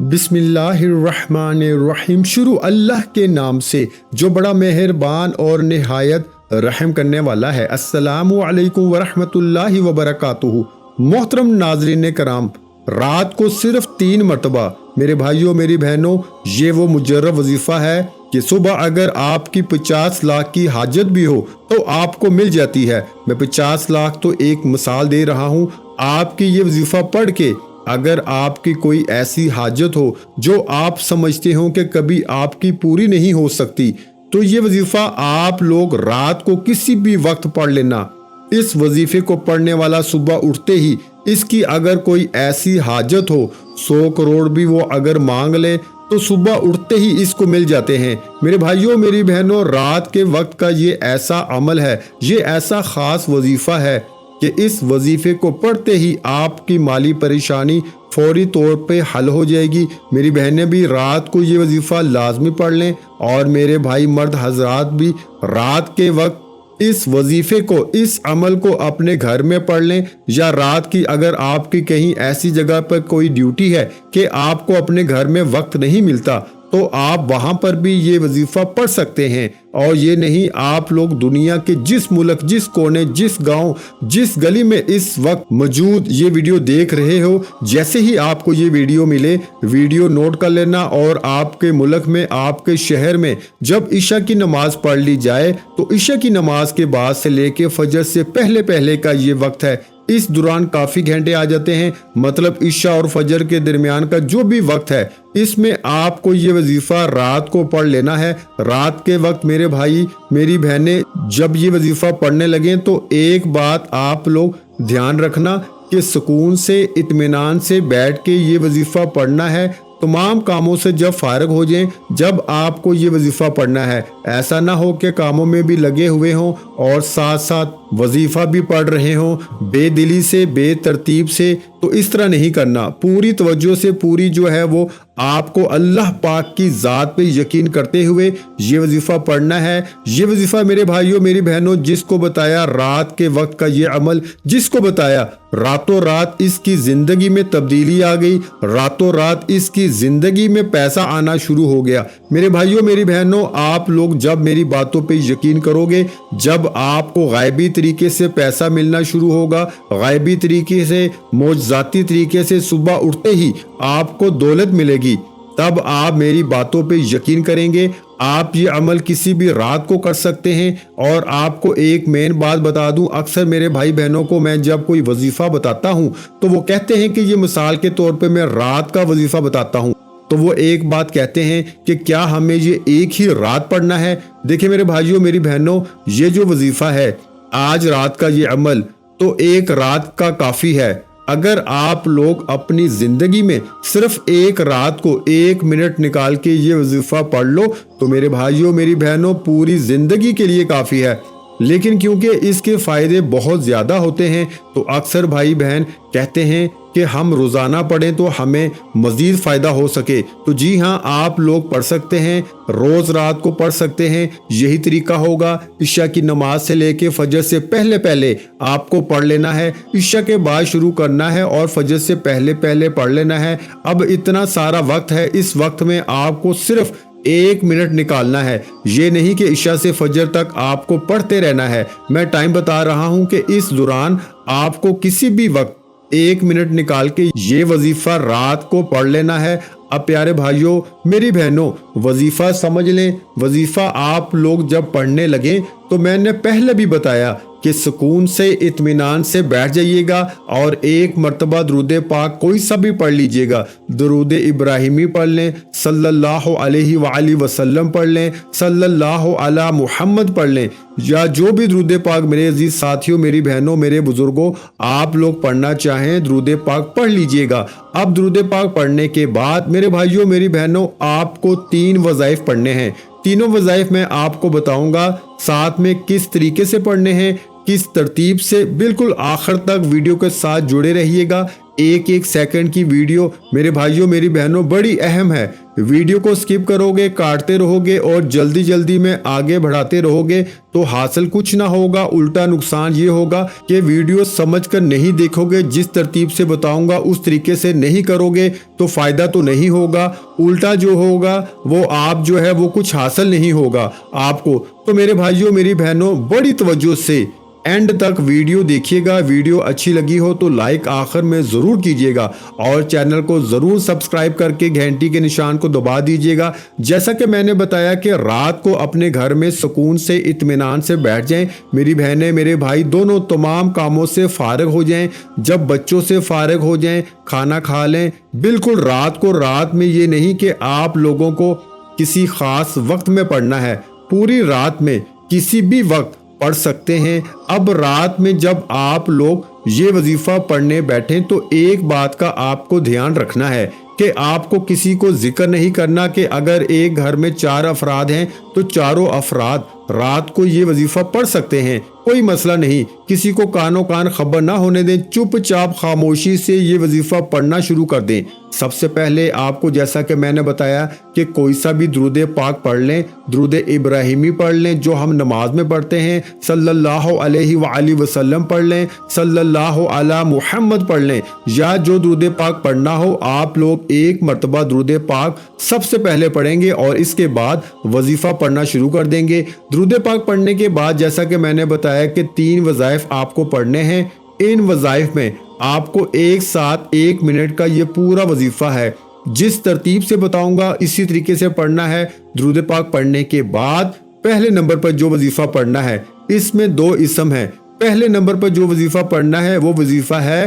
बिस्मिल्लाहिर्रहमानिर्रहीम। शुरू अल्लाह के नाम से जो बड़ा मेहरबान और निहायत रहम करने वाला है। अस्सलामु अलैकुम वरहमतुल्लाहि वबरकातुहू। मोहतरम नाज़रीन कराम, रात को सिर्फ 3 मरतबा मेरे भाइयों मेरी बहनों, ये वो मुजर्रब वजीफ़ा है कि सुबह अगर आपकी 50 लाख की हाजत भी हो तो आपको मिल जाती है। मैं 50 लाख तो एक मिसाल दे रहा हूँ। आपकी ये वजीफ़ा पढ़ के अगर आपकी कोई ऐसी हाजत हो जो आप समझते हो कि कभी आपकी पूरी नहीं हो सकती, तो ये वजीफा आप लोग रात को किसी भी वक्त पढ़ लेना। इस वजीफे को पढ़ने वाला सुबह उठते ही इसकी अगर कोई ऐसी हाजत हो, 100 करोड़ भी वो अगर मांग ले तो सुबह उठते ही इसको मिल जाते हैं। मेरे भाइयों मेरी बहनों, रात के वक्त का ये ऐसा अमल है, ये ऐसा खास वजीफा है कि इस वजीफे को पढ़ते ही आपकी माली परेशानी फौरी तौर पे हल हो जाएगी। मेरी बहनें भी रात को ये वजीफा लाजमी पढ़ लें और मेरे भाई मर्द हजरात भी रात के वक्त इस वजीफे को, इस अमल को अपने घर में पढ़ लें। या रात की अगर आपकी कहीं ऐसी जगह पर कोई ड्यूटी है कि आपको अपने घर में वक्त नहीं मिलता, तो आप वहां पर भी ये वजीफा पढ़ सकते हैं। और ये नहीं, आप लोग दुनिया के जिस मुल्क, जिस कोने, जिस गांव, जिस गली में इस वक्त मौजूद ये वीडियो देख रहे हो, जैसे ही आपको ये वीडियो मिले, वीडियो नोट कर लेना और आपके मुल्क में, आपके शहर में जब इशा की नमाज पढ़ ली जाए तो इशा की नमाज के बाद से लेके फजर से पहले पहले का ये वक्त है। इस दौरान काफी घंटे आ जाते हैं, मतलब इशा और फजर के दरमियान का जो भी वक्त है, इसमें आपको ये वजीफा रात को पढ़ लेना है। रात के वक्त मेरे भाई मेरी बहनें जब ये वजीफा पढ़ने लगे तो एक बात आप लोग ध्यान रखना कि सुकून से, इत्मीनान से बैठ के ये वजीफा पढ़ना है। तमाम कामों से जब फारग हो जाएं, जब आपको ये वजीफा पढ़ना है, ऐसा ना हो कि कामों में भी लगे हुए हों और साथ साथ वजीफा भी पढ़ रहे हों बेदिली से, बेतरतीब से। तो इस तरह नहीं करना, पूरी तवज्जो से, पूरी जो है वो आपको अल्लाह पाक की ज़ात पे यकीन करते हुए ये वजीफा पढ़ना है। ये वजीफा मेरे भाइयों मेरी बहनों, जिसको बताया रात के वक्त का ये अमल, जिसको बताया रातों रात इसकी जिंदगी में तब्दीली आ गई, रातों रात इसकी जिंदगी में पैसा आना शुरू हो गया। मेरे भाइयों मेरी बहनों, आप लोग जब मेरी बातों पे यकीन करोगे, जब आपको गायबी तरीके से पैसा मिलना शुरू होगा, गायबी तरीके से, मौजज़ाती तरीके से सुबह उठते ही आपको दौलत मिलेगी, तब आप मेरी बातों पे यकीन करेंगे। आप ये अमल किसी भी रात को कर सकते हैं। और आपको एक मेन बात बता दूं, अक्सर मेरे भाई बहनों को मैं जब कोई वजीफा बताता हूं तो वो कहते हैं कि ये मिसाल के तौर पे मैं रात का वजीफा बताता हूं, तो वो एक बात कहते हैं कि क्या हमें ये एक ही रात पढ़ना है। देखिए मेरे भाइयों मेरी बहनों, ये जो वजीफा है, आज रात का ये अमल तो एक रात का काफ़ी है। अगर आप लोग अपनी जिंदगी में सिर्फ एक रात को 1 मिनट निकाल के ये वजीफा पढ़ लो तो मेरे भाइयों मेरी बहनों पूरी जिंदगी के लिए काफ़ी है। लेकिन क्योंकि इसके फ़ायदे बहुत ज़्यादा होते हैं तो अक्सर भाई बहन कहते हैं कि हम रोज़ाना पढ़ें तो हमें मज़ीद फ़ायदा हो सके। तो जी हाँ, आप लोग पढ़ सकते हैं, रोज़ रात को पढ़ सकते हैं। यही तरीका होगा, इशा की नमाज से लेके फजर से पहले पहले आपको पढ़ लेना है, इशा के बाद शुरू करना है और फजर से पहले पहले पढ़ लेना है। अब इतना सारा वक्त है, इस वक्त में आपको सिर्फ 1 मिनट निकालना है। ये नहीं कि इशा से फजर तक आपको पढ़ते रहना है। मैं टाइम बता रहा हूँ कि इस दौरान आपको किसी भी वक्त 1 मिनट निकाल के ये वजीफा रात को पढ़ लेना है। अब प्यारे भाइयों मेरी बहनों, वजीफा समझ लें। वजीफा आप लोग जब पढ़ने लगे तो मैंने पहले भी बताया कि सुकून से, इत्मीनान से बैठ जाइएगा और एक मर्तबा दरूद पाक कोई सा भी पढ़ लीजिएगा। दरूद इब्राहिमी पढ़ लें, सल्लल्लाहु अलैहि वआलिहि वसल्लम पढ़ लें, सल्लल्लाहु अला मुहम्मद पढ़ लें, या जो भी दरूद पाक मेरे अजीज साथियों, मेरी बहनों, मेरे बुजुर्गों, आप लोग पढ़ना चाहें दरूद पाक पढ़ लीजिएगा। अब दरूद पाक पढ़ने के बाद मेरे भाइयों मेरी बहनों, आपको 3 वज़ाइफ पढ़ने हैं। तीनों वज़ाइफ मैं आपको बताऊंगा, साथ में किस तरीके से पढ़ने हैं, किस तरतीब से। बिल्कुल आखिर तक वीडियो के साथ जुड़े रहिएगा। ایک ایک سیکنڈ کی ویڈیو میرے بھائیوں میری بہنوں بڑی اہم ہے۔ ویڈیو کو سکپ کرو گے، کاٹتے رہو گے اور جلدی جلدی میں آگے بڑھاتے رہو گے تو حاصل کچھ نہ ہوگا، الٹا نقصان یہ ہوگا کہ ویڈیو سمجھ کر نہیں دیکھو گے، جس ترتیب سے بتاؤں گا اس طریقے سے نہیں کرو گے تو فائدہ تو نہیں ہوگا، الٹا جو ہوگا وہ آپ جو ہے وہ کچھ حاصل نہیں ہوگا آپ کو۔ تو میرے بھائیوں میری بہنوں بڑی توجہ سے اینڈ تک ویڈیو دیکھیے گا۔ ویڈیو اچھی لگی ہو تو لائک آخر میں ضرور کیجیے گا اور چینل کو ضرور سبسکرائب کر کے گھنٹی کے نشان کو دبا دیجیے گا۔ جیسا کہ میں نے بتایا کہ رات کو اپنے گھر میں سکون سے اطمینان سے بیٹھ جائیں، میری بہنیں میرے بھائی دونوں تمام کاموں سے فارغ ہو جائیں، جب بچوں سے فارغ ہو جائیں کھانا کھا لیں، بالکل رات کو رات میں یہ نہیں کہ آپ لوگوں کو کسی خاص وقت میں پڑھنا ہے، پوری رات میں کسی بھی وقت پڑھ سکتے ہیں۔ اب رات میں جب آپ لوگ یہ وظیفہ پڑھنے بیٹھیں تو ایک بات کا آپ کو دھیان رکھنا ہے کہ آپ کو کسی کو ذکر نہیں کرنا کہ اگر ایک گھر میں 4 افراد ہیں تو چاروں افراد رات کو یہ وظیفہ پڑھ سکتے ہیں، کوئی مسئلہ نہیں، کسی کو کانوں کان خبر نہ ہونے دیں، چپ چاپ خاموشی سے یہ وظیفہ پڑھنا شروع کر دیں۔ سب سے پہلے آپ کو جیسا کہ میں نے بتایا کہ کوئی سا بھی درود پاک پڑھ لیں، درود ابراہیمی پڑھ لیں جو ہم نماز میں پڑھتے ہیں، صلی اللہ علیہ وآلہ وسلم پڑھ لیں، صلی اللہ علی محمد پڑھ لیں، یا جو درود پاک پڑھنا ہو آپ لوگ ایک مرتبہ درود پاک سب سے پہلے پڑھیں گے اور اس کے بعد وظیفہ پڑھنا شروع کر دیں گے۔ درود پاک پڑھنے کے بعد جیسا کہ میں نے بتایا کہ 3 وظائف آپ کو پڑھنے ہیں، ان وظائف میں آپ کو ایک ساتھ 1 منٹ کا یہ پورا وظیفہ ہے، جس ترتیب سے بتاؤں گا اسی طریقے سے پڑھنا ہے۔ درود پاک پڑھنے کے بعد پہلے نمبر پر جو وظیفہ پڑھنا ہے اس میں 2 اسم ہیں۔ پہلے نمبر پر جو وظیفہ پڑھنا ہے وہ وظیفہ ہے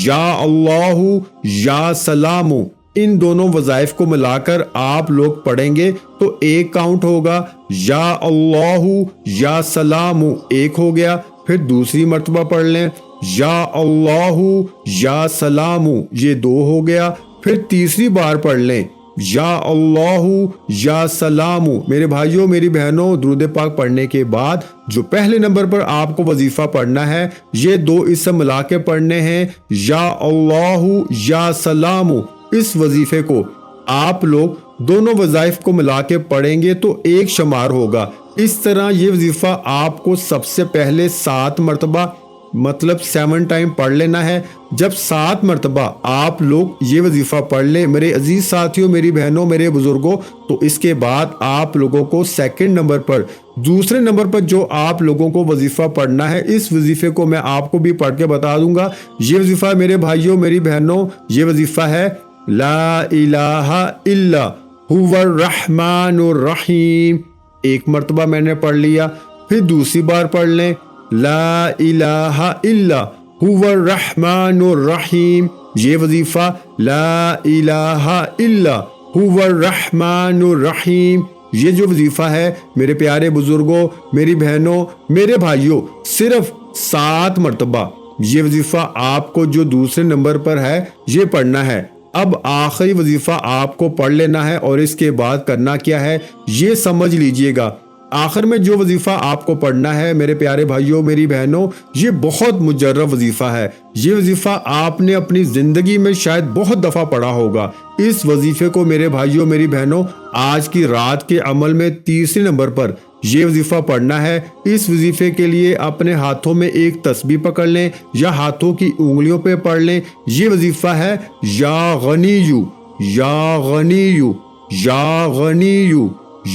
یا اللہ یا سلام۔ ان دونوں وظائف کو ملا کر آپ لوگ پڑھیں گے تو ایک کاؤنٹ ہوگا، یا اللہ یا سلام ایک ہو گیا، پھر دوسری مرتبہ پڑھ لیں یا اللہ یا سلام یہ 2 ہو گیا، پھر تیسری بار پڑھ لیں یا اللہ یا سلام۔ میرے بھائیوں میری بہنوں درود پاک پڑھنے کے بعد جو پہلے نمبر پر آپ کو وظیفہ پڑھنا ہے یہ 2 اسم ملا کے پڑھنے ہیں، یا اللہ یا سلام۔ اس وظیفے کو آپ لوگ دونوں وظائف کو ملا کے پڑھیں گے تو ایک شمار ہوگا۔ اس طرح یہ وظیفہ آپ کو سب سے پہلے 7 مرتبہ مطلب 7 ٹائم پڑھ لینا ہے۔ جب 7 مرتبہ آپ لوگ یہ وظیفہ پڑھ لیں میرے عزیز ساتھیوں میری بہنوں میرے بزرگوں، تو اس کے بعد آپ لوگوں کو سیکنڈ نمبر پر دوسرے نمبر پر جو آپ لوگوں کو وظیفہ پڑھنا ہے اس وظیفے کو میں آپ کو بھی پڑھ کے بتا دوں گا۔ یہ وظیفہ میرے بھائیوں میری بہنوں یہ وظیفہ ہے لا الہ الا هو الرحمن الرحیم۔ ایک مرتبہ میں نے پڑھ لیا، پھر دوسری بار پڑھ لیں لا الہ الا هو الرحمن الرحیم۔ یہ وظیفہ لا الہ الا هو الرحمن الرحیم، یہ جو وظیفہ ہے میرے پیارے بزرگوں میری بہنوں میرے بھائیوں صرف 7 مرتبہ یہ وظیفہ آپ کو جو دوسرے نمبر پر ہے یہ پڑھنا ہے۔ اب آخری وظیفہ آپ کو پڑھ لینا ہے اور اس کے بعد کرنا کیا ہے یہ سمجھ لیجئے گا۔ آخر میں جو وظیفہ آپ کو پڑھنا ہے میرے پیارے بھائیوں میری بہنوں یہ بہت مجرب وظیفہ ہے۔ یہ وظیفہ آپ نے اپنی زندگی میں شاید بہت دفعہ پڑھا ہوگا۔ اس وظیفے کو میرے بھائیوں میری بہنوں آج کی رات کے عمل میں تیسرے نمبر پر یہ وظیفہ پڑھنا ہے۔ اس وظیفے کے لیے اپنے ہاتھوں میں ایک تسبیح پکڑ لیں یا ہاتھوں کی انگلیوں پہ پڑھ لیں۔ یہ وظیفہ ہے یا غنیو یا غنیو یا غنیو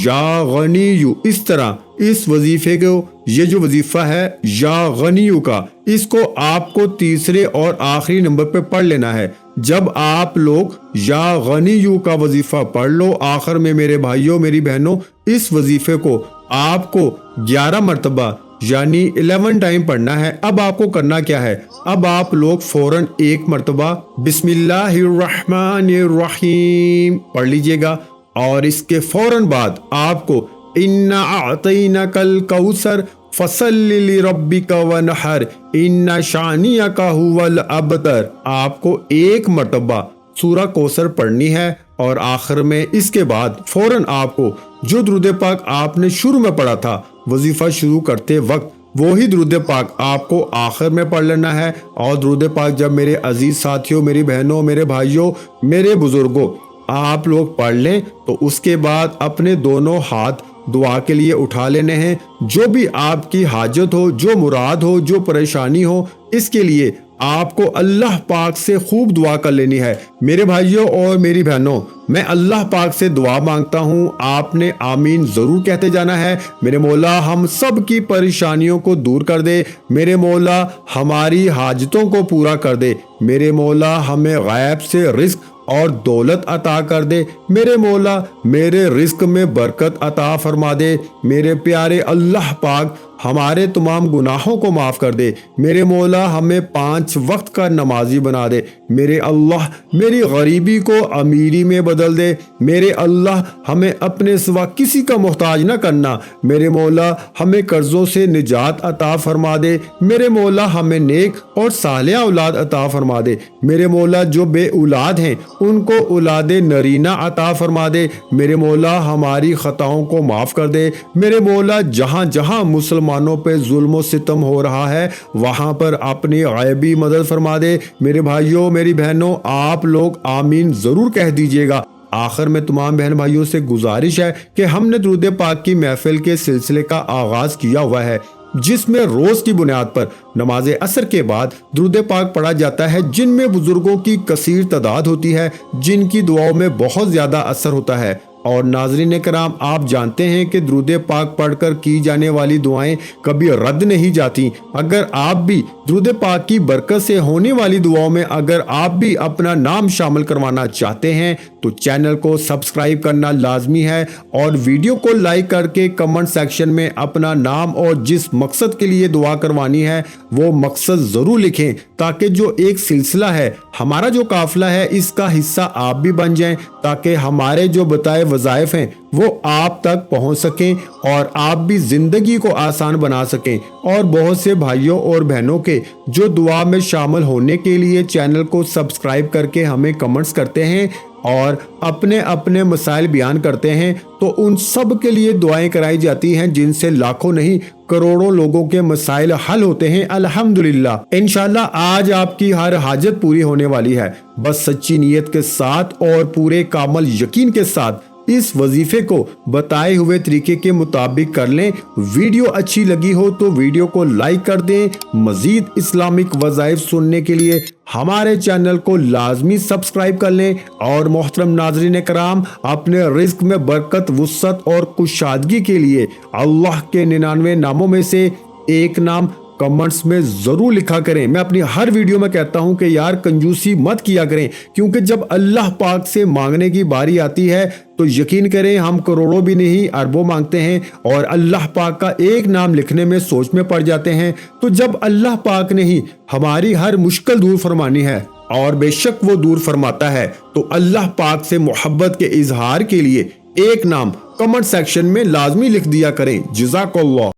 یا غنیو۔ اس طرح اس وظیفے کو یہ جو وظیفہ ہے یا غنیو کا اس کو آپ کو تیسرے اور آخری نمبر پہ پڑھ لینا ہے۔ جب آپ لوگ یا غنیو کا وظیفہ پڑھ لو آخر میں میرے بھائیوں میری بہنوں اس وظیفے کو آپ کو 11 مرتبہ یعنی 11 ٹائم پڑھنا ہے۔ اب آپ کو کرنا کیا ہے، اب آپ لوگ فوراً ایک مرتبہ بسم اللہ الرحمن الرحیم پڑھ لیجئے گا اور اس کے فوراً بعد آپ کو اِنَّا أَعْطَيْنَاكَ الْكَوْثَرَ فَصَلِّ لِرَبِّكَ وَانْحَرْ إِنَّ شَانِئَكَ هُوَ الْأَبْتَرُ آپ کو ایک مرتبہ سورہ کوثر پڑھنی ہے اور آخر میں اس کے بعد فوراً آپ کو جو درود پاک آپ نے شروع میں پڑھا تھا وظیفہ شروع کرتے وقت वही दुरूद पाक आपको आखिर में पढ़ लेना है। और दुरूद पाक जब मेरे अजीज साथियों, मेरी बहनों, मेरे भाइयों, मेरे बुजुर्गों आप लोग पढ़ लें तो उसके बाद अपने दोनों हाथ दुआ के लिए उठा लेने हैं। जो भी आपकी हाजत हो, जो मुराद हो, जो परेशानी हो, इसके लिए आपको अल्लाह पाक से खूब दुआ कर लेनी है। मेरे भाइयों और मेरी बहनों, मैं अल्लाह पाक से दुआ मांगता हूँ, आपने आमीन ज़रूर कहते जाना है। मेरे मौला हम सब की परेशानियों को दूर कर दे, मेरे मौला हमारी हाजतों को पूरा कर दे, मेरे मौला हमें गैब से रिस्क और दौलत अता कर दे, मेरे मौला मेरे रिस्क में बरकत अता फरमा दे, मेरे प्यारे अल्लाह पाक हमारे तमाम गुनाहों को माफ़ कर दे, मेरे मौला हमें 5 वक्त का नमाजी बना दे, मेरे अल्लाह मेरी गरीबी को अमीरी में बदल दे, मेरे अल्लाह हमें अपने सिवा किसी का मोहताज न करना, मेरे मौला हमें कर्जों से निजात अता फरमा दे, मेरे मौला हमें नेक और सालिहा औलाद अता फरमा दे, मेरे मौला जो बे औलाद हैं उनको औलाद नरीना अता फरमा दे, मेरे मौला हमारी खताओं को माफ़ कर दे, मेरे मौला जहाँ जहाँ मुसलमानों पे जुल्म सितम हो रहा है वहाँ पर अपनी गैबी मदद फरमा दे। मेरे भाइयों, मेरी बहनों, आप लोग आमीन ज़रूर कह दीजिएगा। आखिर में तमाम बहन भाइयों से गुजारिश है कि हमने दुरूद पाक की महफिल के सिलसिले का आगाज़ किया हुआ है, जिसमें रोज की बुनियाद पर नमाज असर के बाद दुरूद पाक पढ़ा जाता है, जिनमें बुजुर्गों की कसीर तादाद होती है, जिनकी दुआओं में बहुत ज़्यादा असर होता है। और नाज़रीन कराम, आप जानते हैं कि दुरूद पाक पढ़कर की जाने वाली दुआएं कभी रद्द नहीं जाती। अगर आप भी दुरूद पाक की बरकत से होने वाली दुआओं में अगर आप भी अपना नाम शामिल करवाना चाहते हैं तो चैनल को सब्सक्राइब करना लाजमी है और वीडियो को लाइक करके कमेंट सेक्शन में अपना नाम और जिस मकसद के लिए दुआ करवानी है वो मकसद ज़रूर लिखें, ताकि जो एक सिलसिला है, हमारा जो काफिला है, इसका हिस्सा आप भी बन जाएं, ताकि हमारे जो बताए वज़ाइफ हैं वो आप तक पहुंच सकें और आप भी ज़िंदगी को आसान बना सकें। और बहुत से भाइयों और बहनों के जो दुआ में शामिल होने के लिए चैनल को सब्सक्राइब करके हमें कमेंट्स करते हैं और अपने अपने मसाइल बयान करते हैं, तो उन सब के लिए दुआएं कराई जाती हैं, जिनसे लाखों नहीं करोड़ों लोगों के मसाइल हल होते हैं अल्हम्दुलिल्लाह। इंशाल्लाह आज आपकी हर हाजत पूरी होने वाली है। बस सच्ची नीयत के साथ और पूरे कामल यकीन के साथ इस वजीफे को बताए हुए तरीके के मुताबिक कर लें। वीडियो अच्छी लगी हो तो वीडियो को लाइक कर दें। मजीद इस्लामिक वज़ाइफ सुनने के लिए हमारे चैनल को लाजमी सब्सक्राइब कर लें। और मोहतरम नाज़रीन कराम, अपने रिस्क में बरकत, वुसअत और कुशादगी के लिए अल्लाह के 99 नामों में से एक नाम कमेंट्स में ज़रूर लिखा करें। मैं अपनी हर वीडियो में कहता हूं कि यार कंजूसी मत किया करें, क्योंकि जब अल्लाह पाक से मांगने की बारी आती है तो यकीन करें हम करोड़ों भी नहीं अरबों मांगते हैं और अल्लाह पाक का एक नाम लिखने में सोच में पड़ जाते हैं। तो जब अल्लाह पाक ने ही हमारी हर मुश्किल दूर फरमानी है, और बेशक वो दूर फरमाता है, तो अल्लाह पाक से मोहब्बत के इजहार के लिए एक नाम कमेंट सेक्शन में लाजमी लिख दिया करें। जज़ाकल्लाह।